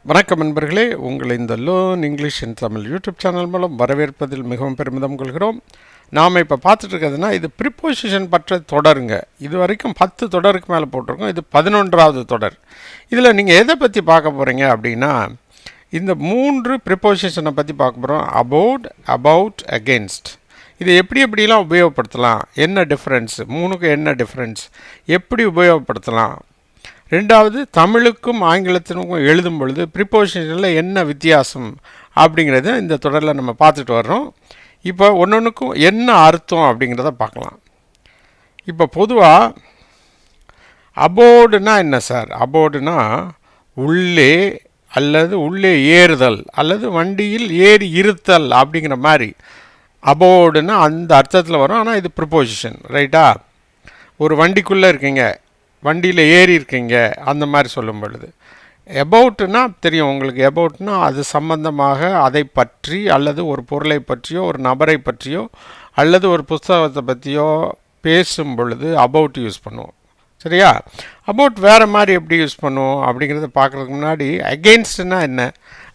வணக்கம் நண்பர்களே, உங்களை இந்த லேர்ன் இங்கிலீஷ் இன் தமிழ் யூடியூப் சேனல் மூலம் வரவேற்பதில் மிகவும் பெருமிதம் கொள்கிறோம். நாம் இப்போ பார்த்துட்டு இருக்கிறதுனா இது ப்ரிப்போசிஷன் பற்ற தொடருங்க. இது வரைக்கும் 10 தொடருக்கு மேலே போட்டிருக்கோம். இது 11வது தொடர். இதில் நீங்கள் எதை பற்றி பார்க்க போகிறீங்க அப்படின்னா, இந்த 3 ப்ரிப்போசிஷனை பற்றி பார்க்க போகிறோம். About, about, against. இதை எப்படிலாம் உபயோகப்படுத்தலாம், என்ன டிஃப்ரென்ஸ், 3க்கு என்ன டிஃப்ரென்ஸ், எப்படி உபயோகப்படுத்தலாம். ரெண்டாவது, தமிழுக்கும் ஆங்கிலத்திற்கும் எழுதும் பொழுது ப்ரிப்போசிஷனில் என்ன வித்தியாசம் அப்படிங்கிறத இந்த தொடரில் நம்ம பார்த்துட்டு வர்றோம். இப்போ ஒன்றொன்றுக்கும் என்ன அர்த்தம் அப்படிங்கிறத பார்க்கலாம். இப்போ பொதுவாக அபோர்டுனா என்ன சார்? அபோர்டுனா உள்ளே அல்லது உள்ளே ஏறுதல் அல்லது வண்டியில் ஏறி இருத்தல் அப்படிங்கிற மாதிரி அபோர்டுனா அந்த அர்த்தத்தில் வரும். ஆனால் இது ப்ரிப்போசிஷன், ரைட்டா? ஒரு வண்டிக்குள்ளே இருக்கீங்க, வண்டியில் ஏறி இருக்கீங்க, அந்த மாதிரி சொல்லும் பொழுது. எபவுட்னா தெரியும் உங்களுக்கு. எபவுட்னா அது சம்பந்தமாக, அதை பற்றி அல்லது ஒரு பொருளை பற்றியோ ஒரு நபரை பற்றியோ அல்லது ஒரு புஸ்தகத்தை பற்றியோ பேசும் பொழுது அபவுட் யூஸ் பண்ணுவோம். சரியா? அபவுட் வேறு மாதிரி எப்படி யூஸ் பண்ணுவோம் அப்படிங்கிறத பார்க்குறதுக்கு முன்னாடி, அகெயின்ஸ்ட்னா என்ன?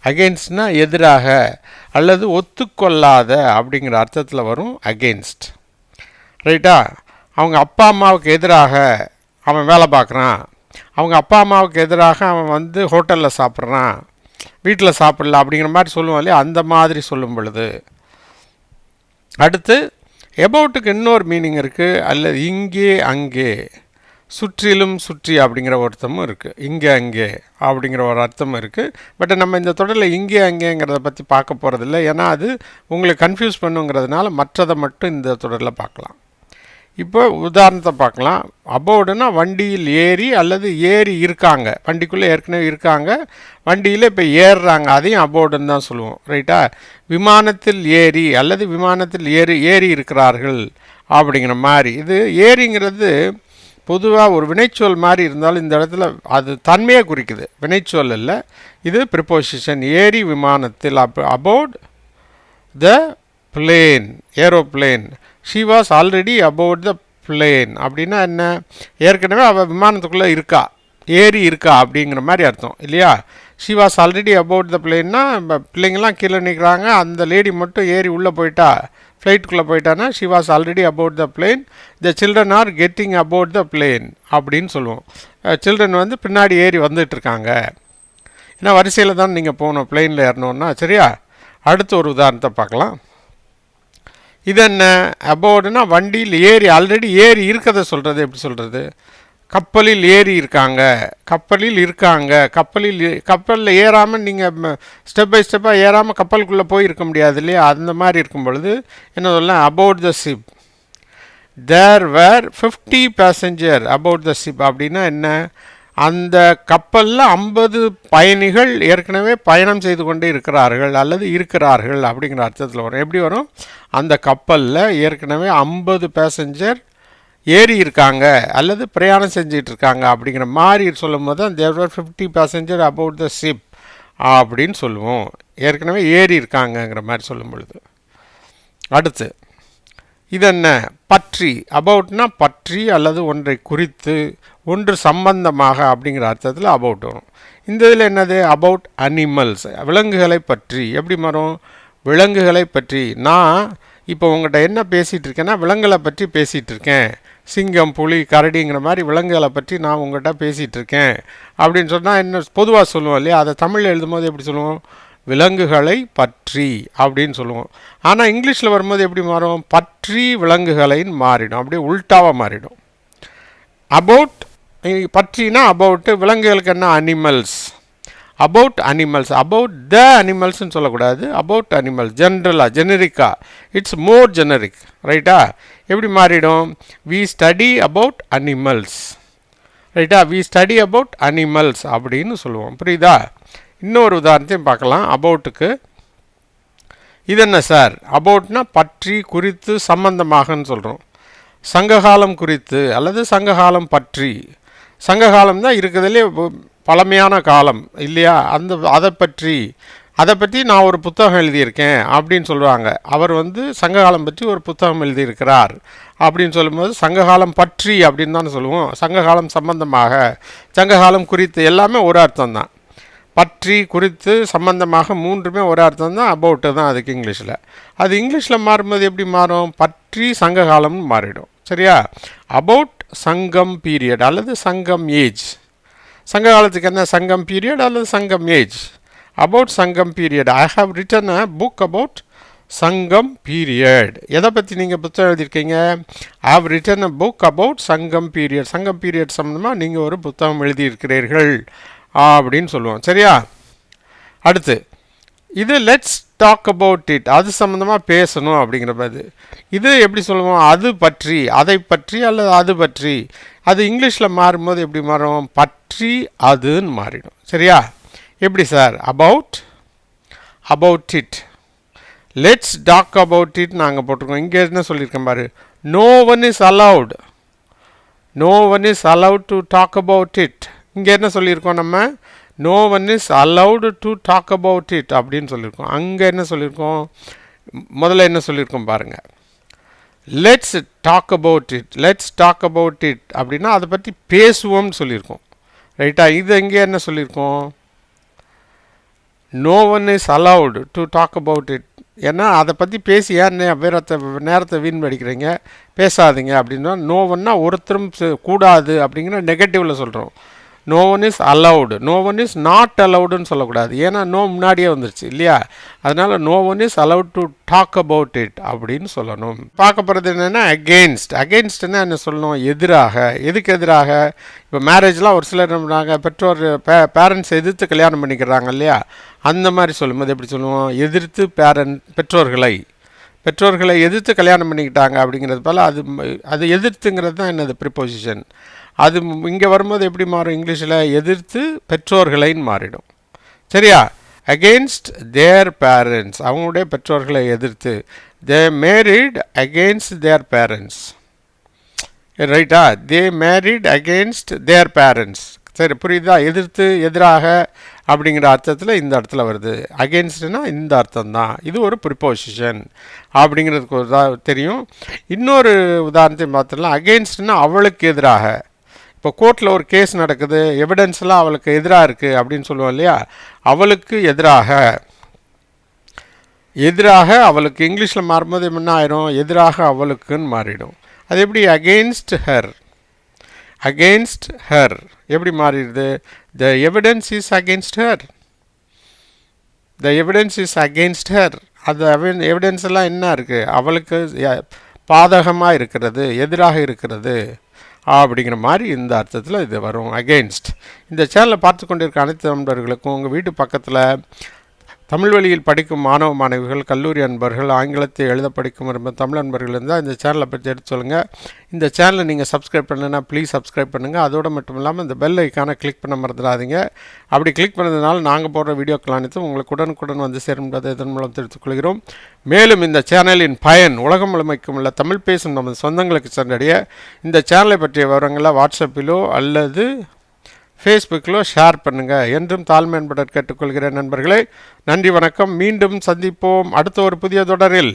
அகெயின்ஸ்ட்னா எதிராக அல்லது ஒத்துக்கொள்ளாத அப்படிங்கிற அர்த்தத்தில் வரும் அகெயின்ஸ்ட், ரைட்டா? அவங்க அப்பா அம்மாவுக்கு எதிராக அவன் வேலை பார்க்குறான், அவங்க அப்பா அம்மாவுக்கு எதிராக அவன் வந்து ஹோட்டலில் சாப்பிட்றான், வீட்டில் சாப்பிடல அப்படிங்கிற மாதிரி சொல்லுவோம் இல்லையா? அந்த மாதிரி சொல்லும் பொழுது. அடுத்து எபவுட்டுக்கு இன்னொரு மீனிங் இருக்குது. அல்லது இங்கே அங்கே, சுற்றிலும் சுற்றி அப்படிங்கிற ஒரு அர்த்தமும் இருக்குது. இங்கே அங்கே அப்படிங்கிற ஒரு அர்த்தமும் இருக்குது. பட் நம்ம இந்த தொடரில் இங்கே அங்கேங்கிறத பற்றி பார்க்க போகிறதில்ல. ஏன்னா அது உங்களுக்கு கன்ஃபியூஸ் பண்ணுங்கிறதுனால மற்றதை மட்டும் இந்த தொடரில் பார்க்கலாம். இப்போ உதாரணத்தை பார்க்கலாம். அபோர்டுனா வண்டியில் ஏறி அல்லது ஏறி இருக்காங்க, வண்டிக்குள்ளே ஏற்கனவே இருக்காங்க, வண்டியில் இப்போ ஏறுறாங்க, அதையும் அபோர்டுன்னு தான் சொல்லுவோம், ரைட்டா? விமானத்தில் ஏறி அல்லது விமானத்தில் ஏறி இருக்கிறார்கள் அப்படிங்கிற மாதிரி. இது ஏறிங்கிறது பொதுவாக ஒரு வினைச்சொல் மாதிரி இருந்தாலும் இந்த இடத்துல அது தன்மையை குறிக்குது, வினைச்சொல் இல்லை. இது ப்ரிப்போசிஷன். ஏறி விமானத்தில், abort the plane, aeroplane. She was already about the plane அப்படின்னா என்ன? ஏற்கனவே அவள் விமானத்துக்குள்ளே இருக்கா, ஏறி இருக்கா அப்படிங்கிற மாதிரி அர்த்தம் இல்லையா? She was already about the பிளேன்னா பிள்ளைங்கள்லாம் கீழே நிற்கிறாங்க, அந்த லேடி மட்டும் ஏறி உள்ளே போயிட்டா, ஃப்ளைட்டுக்குள்ளே போயிட்டான்னா she was already about the plane. The children are getting about the plane அப்படின்னு சொல்லுவோம். சில்ட்ரன் வந்து பின்னாடி ஏறி வந்துட்டுருக்காங்க. ஏன்னா வரிசையில் தான் நீங்கள் போகணும் பிளெயினில் ஏறணுன்னா. சரியா? அடுத்த ஒரு உதாரணத்தை பார்க்கலாம். இது என்ன? அபவுட்னா வண்டியில் ஏறி, ஆல்ரெடி ஏறி இருக்கிறத சொல்கிறது. எப்படி சொல்கிறது? கப்பலில் ஏறி இருக்காங்க, கப்பலில் இருக்காங்க. கப்பலில் ஏறாமல் நீங்கள் ஸ்டெப் பை ஸ்டெப்பாக ஏறாமல் கப்பலுக்குள்ளே போய் இருக்க முடியாது இல்லையா? அந்த மாதிரி இருக்கும் பொழுது என்ன சொல்லலாம்? About the ship. There were 50 passenger about the ship அப்படின்னா என்ன? அந்த கப்பலில் 50 பயணிகள் ஏற்கனவே பயணம் செய்து கொண்டே இருக்கிறார்கள் அல்லது இருக்கிறார்கள் அப்படிங்கிற அர்த்தத்தில் வரும். எப்படி வரும்? அந்த கப்பலில் ஏற்கனவே 50 பேசஞ்சர் ஏறி இருக்காங்க அல்லது பிரயாணம் செஞ்சிட்டு இருக்காங்க அப்படிங்கிற மாதிரி சொல்லும் போது தான் தேர் were 50 passenger about the ship அப்படின்னு சொல்லுவோம். ஏற்கனவே ஏறி இருக்காங்கங்கிற மாதிரி சொல்லும் பொழுது. அடுத்து இது என்ன? பற்றி. அபவுட்னா பற்றி அல்லது ஒன்றை குறித்து, ஒன்று சம்பந்தமாக அப்படிங்கிற அர்த்தத்தில் அபவுட் வரும். இந்த இதில் என்னது? அபவுட் அனிமல்ஸ், விலங்குகளை பற்றி. எப்படி வரும்? விலங்குகளை பற்றி. நான் இப்போ உங்கள்கிட்ட என்ன பேசிகிட்டு இருக்கேன்னா விலங்குகளை பற்றி பேசிகிட்டு இருக்கேன். சிங்கம், புலி, கரடிங்கிற மாதிரி விலங்குகளை பற்றி நான் உங்கள்கிட்ட பேசிகிட்டு இருக்கேன் அப்படின்னு சொன்னால் என்ன பொதுவாக சொல்லுவோம் இல்லையா? அதை தமிழில் எழுதும்போது எப்படி சொல்லுவோம்? விலங்குகளை பற்றி அப்படின்னு சொல்லுவோம். ஆனால் இங்கிலீஷில் வரும்போது எப்படி மாறும்? பற்றி விலங்குகளைன்னு மாறிடும், அப்படியே உல்ட்டாவாக மாறிடும். அபவுட் பற்றினா அபவுட்டு, விலங்குகளுக்கு என்ன? Animals. About animals, about the அனிமல்ஸ்ன்னு சொல்லக்கூடாது, அபவுட் அனிமல்ஸ். ஜென்ரலாக, ஜெனரிக்காக, இட்ஸ் மோர் ஜெனரிக், ரைட்டா? எப்படி மாறிடும்? வி ஸ்டடி அபவுட் அனிமல்ஸ், ரைட்டா? வி ஸ்டடி அபவுட் அனிமல்ஸ் அப்படின்னு சொல்லுவோம். புரியுதா? இன்னொரு உதாரணத்தையும் பார்க்கலாம் அபவுட்டுக்கு. இது என்ன சார்? அபவுட்னா பற்றி, குறித்து, சம்பந்தமாகன்னு சொல்கிறோம். சங்ககாலம் குறித்து அல்லது சங்ககாலம் பற்றி. சங்ககாலம் தான் இருக்கிறதுலே பழமையான காலம் இல்லையா? அதை பற்றி நான் ஒரு புத்தகம் எழுதியிருக்கேன் அப்படின்னு சொல்லுவாங்க. அவர் வந்து சங்ககாலம் பற்றி ஒரு புத்தகம் எழுதியிருக்கிறார் அப்படின்னு சொல்லும்போது சங்ககாலம் பற்றி அப்படின்னு தான் சொல்லுவோம். சங்ககாலம் சம்பந்தமாக, சங்ககாலம் குறித்து எல்லாமே ஒரு அர்த்தம் தான். பற்றி குறித்து சம்பந்தமாக மூன்றுமே ஒரு அர்த்தம் தான் அபவுட்டு தான் அதுக்கு இங்கிலீஷில். அது இங்கிலீஷில் மாறும்போது எப்படி மாறும்? பற்றி சங்ககாலம்னு மாறிடும். சரியா? அபவுட் சங்கம் பீரியட் அல்லது சங்கம் ஏஜ். சங்க காலத்துக்கு என்ன? சங்கம் பீரியட் அல்லது Sangam age. About Sangam period. I have written a book about Sangam period. எதை பற்றி நீங்கள் புத்தகம் எழுதியிருக்கீங்க? I have written a book about Sangam period. Sangam period சம்மந்தமாக நீங்கள் ஒரு புத்தகம் எழுதியிருக்கிறீர்கள் அப்படின்னு சொல்லுவோம். சரியா? அடுத்து இது லெட்ஸ் டாக் அபவுட் இட். அது சம்மந்தமாக பேசணும் அப்படிங்கிற மாதிரி. இது எப்படி சொல்லுவோம்? அது பற்றி, அதை பற்றி அல்லது அது பற்றி. அது இங்கிலீஷில் மாறும்போது எப்படி மாறும்? பற்றி அதுன்னு மாறிடும். சரியா? எப்படி sir? About it. Let's talk about it நாங்கள் போட்டிருக்கோம். இங்கே என்ன சொல்லியிருக்கேன் பாரு, no one is allowed. No one is allowed to talk about it. இங்கே என்ன சொல்லியிருக்கோம் நம்ம? No one is allowed to talk about it அப்படின்னு சொல்லியிருக்கோம். அங்கே என்ன சொல்லியிருக்கோம்? முதல்ல என்ன சொல்லியிருக்கோம் பாருங்கள், let's talk about it. Let's talk about it அப்படின்னா அதை பற்றி பேசுவோம்னு சொல்லியிருக்கோம். ரைட்டா? இது எங்கே என்ன சொல்லியிருக்கோம்? No one is allowed to talk about it. ஏன்னா அதை பற்றி பேசி ஏன் நேரத்தை வீண் படிக்கிறீங்க, பேசாதீங்க அப்படின்னா. நோ ஒன்னா ஒருத்தரும் கூடாது அப்படிங்கிற நெகட்டிவில் சொல்கிறோம். No one is allowed. No one is not அலவுடுன்னு சொல்லக்கூடாது. ஏன்னா நோ முன்னாடியே வந்துருச்சு இல்லையா? அதனால் no one is allowed to talk about it அப்படின்னு சொல்லணும். பார்க்க போகிறது என்னென்னா அகெயின்ஸ்ட். அகெயின்ஸ்ட்னா என்ன சொல்லணும்? எதிராக. எதுக்கு எதிராக? இப்போ மேரேஜ்லாம் ஒரு சிலர் என்ன பெற்றோர் பேரண்ட்ஸ் எதிர்த்து கல்யாணம் பண்ணிக்கிறாங்க இல்லையா? அந்த மாதிரி சொல்லும்போது எப்படி சொல்லுவோம்? எதிர்த்து பெற்றோர்களை எதிர்த்து கல்யாணம் பண்ணிக்கிட்டாங்க அப்படிங்கிறது போல் அது எதிர்த்துங்கிறது தான் என்னது? ப்ரிப்போசிஷன். அது இங்கே வரும்போது எப்படி மாறும்? இங்கிலீஷில் எதிர்த்து பெற்றோர்களைன்னு மாறிடும். சரியா? Against their parents. அவங்களுடைய பெற்றோர்களை எதிர்த்து. தே மேரிட் அகெயின்ஸ்ட் தேர் பேரண்ட்ஸ். ரைட்டா? தே மேரிட் அகெயின்ஸ்ட் தேர் பேரண்ட்ஸ். சரி, புரியுதா? எதிர்த்து எதிராக அப்படிங்கிற அர்த்தத்தில் இந்த இடத்துல வருது. அகெயின்ஸ்ட்னா இந்த அர்த்தம் தான். இது ஒரு ப்ரிப்போசிஷன் அப்படிங்கிறதுக்கு ஒரு தெரியும். இன்னொரு உதாரணத்தையும் பார்த்துடலாம். அகெயின்ஸ்ட்னா அவளுக்கு எதிராக. இப்போ கோர்ட்டில் ஒரு கேஸ் நடக்குது, எவிடன்ஸ்லாம் அவளுக்கு எதிராக இருக்குது அப்படின்னு சொல்லுவோம் இல்லையா? அவளுக்கு எதிராக அவளுக்கு. இங்கிலீஷில் மாறும்போது என்ன ஆயிரும்? எதிராக அவளுக்குன்னு மாறிடும். அது எப்படி? Against her. அகெயின்ஸ்ட் ஹர் எப்படி மாறிடுது? The evidence is against her. The evidence is against her. அது எவிடன்ஸ் எல்லாம் என்ன இருக்குது? அவளுக்கு பாதகமாக இருக்கிறது, எதிராக இருக்கிறது அப்படிங்கிற மாதிரி இந்த அர்த்தத்தில் இது வரும். அகெயின்ஸ்ட். இந்த சேனலை பார்த்து கொண்டிருக்க அனைத்து நண்பர்களுக்கும், உங்கள் வீட்டு பக்கத்தில் தமிழ் வழியில் படிக்கும் மாணவ மாணவிகள், கல்லூரி அன்பர்கள், ஆங்கிலத்தை எழுத படிக்கும் தமிழ் அன்பர்கள் இருந்தால் இந்த சேனலை பற்றி எடுத்து சொல்லுங்கள். இந்த சேனலை நீங்கள் சப்ஸ்கிரைப் பண்ணலைன்னா ப்ளீஸ் சப்ஸ்கிரைப் பண்ணுங்கள். அதோடு மட்டும் இல்லாமல் இந்த பெல் ஐக்கானை கிளிக் பண்ண மறந்துடாதீங்க. அப்படி கிளிக் பண்ணதுனால நாங்கள் போடுற வீடியோக்கள் அனைத்தும் உங்களுக்கு உடனுக்குடன் வந்து சேரும் என்பதை இதன் மூலம் தெரிவித்துக் கொள்கிறோம். மேலும் இந்த சேனலின் பயன் உலகம் முழுமைக்கும் உள்ள தமிழ் பேசும் நமது சொந்தங்களுக்கு சென்றடைய இந்த சேனலை பற்றிய விவரங்களை வாட்ஸ்அப்பிலோ அல்லது ஃபேஸ்புக்கிலோ ஷேர் பண்ணுங்கள் என்றும் தாழ்மையுடன் கேட்டுக்கொள்கிறேன். நண்பர்களே, நன்றி, வணக்கம். மீண்டும் சந்திப்போம் அடுத்த ஒரு புதிய தொடரில்.